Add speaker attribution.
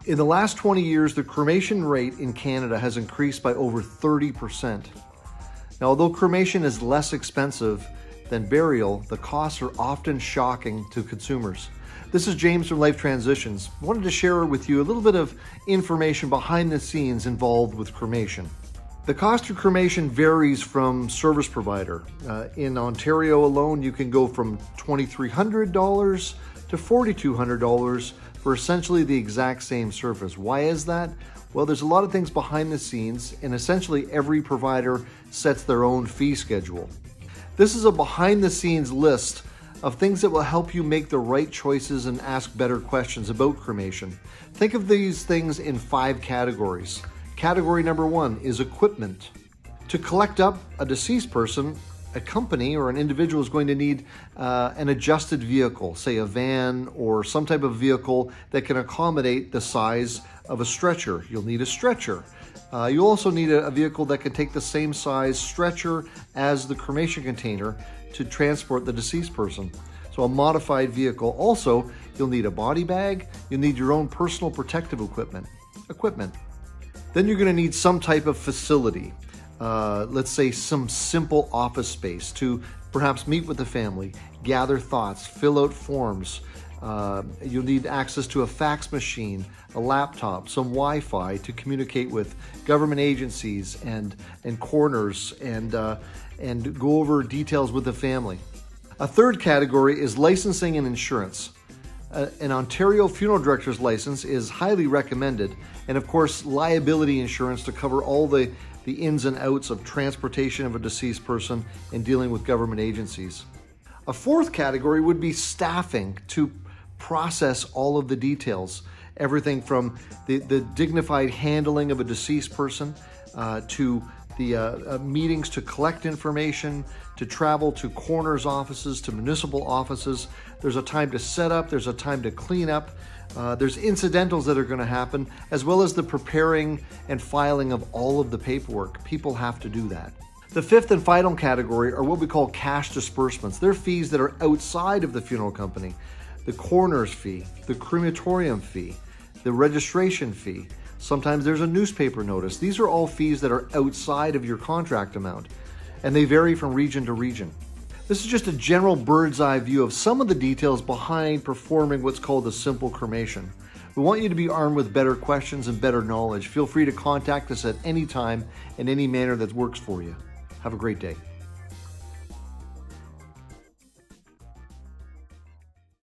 Speaker 1: In the last 20 years, the cremation rate in Canada has increased by over 30%. Now, although cremation is less expensive than burial, the costs are often shocking to consumers. This is James from Life Transitions. I wanted to share with you a little bit of information behind the scenes involved with cremation. The cost of cremation varies from service provider. In Ontario alone, you can go from $2,300 to $4,200 for essentially the exact same service. Why is that? Well, there's a lot of things behind the scenes, and essentially every provider sets their own fee schedule. This is a behind the scenes list of things that will help you make the right choices and ask better questions about cremation. Think of these things in 5 categories. Category number 1 is equipment. To collect up a deceased person, a company or an individual is going to need an adjusted vehicle, say a van or some type of vehicle that can accommodate the size of a stretcher. You'll need a stretcher. You also need a vehicle that can take the same size stretcher as the cremation container to transport the deceased person. So a modified vehicle. Also, you'll need a body bag. You'll need your own personal protective equipment. Then you're going to need some type of facility. Let's say some simple office space to perhaps meet with the family, gather thoughts, fill out forms. You'll need access to a fax machine, a laptop, some Wi-Fi to communicate with government agencies and coroners and go over details with the family. A third category is licensing and insurance. An Ontario funeral director's license is highly recommended, and of course liability insurance to cover all the ins and outs of transportation of a deceased person and dealing with government agencies. A fourth category would be staffing to process all of the details. Everything from the dignified handling of a deceased person to the meetings to collect information, to travel to coroner's offices, to municipal offices. There's a time to set up, there's a time to clean up, there's incidentals that are going to happen, as well as the preparing and filing of all of the paperwork. People have to do that. The fifth and final category are what we call cash disbursements. They're fees that are outside of the funeral company. The coroner's fee, the crematorium fee, the registration fee. Sometimes there's a newspaper notice. These are all fees that are outside of your contract amount, and they vary from region to region. This is just a general bird's eye view of some of the details behind performing what's called a simple cremation. We want you to be armed with better questions and better knowledge. Feel free to contact us at any time in any manner that works for you. Have a great day.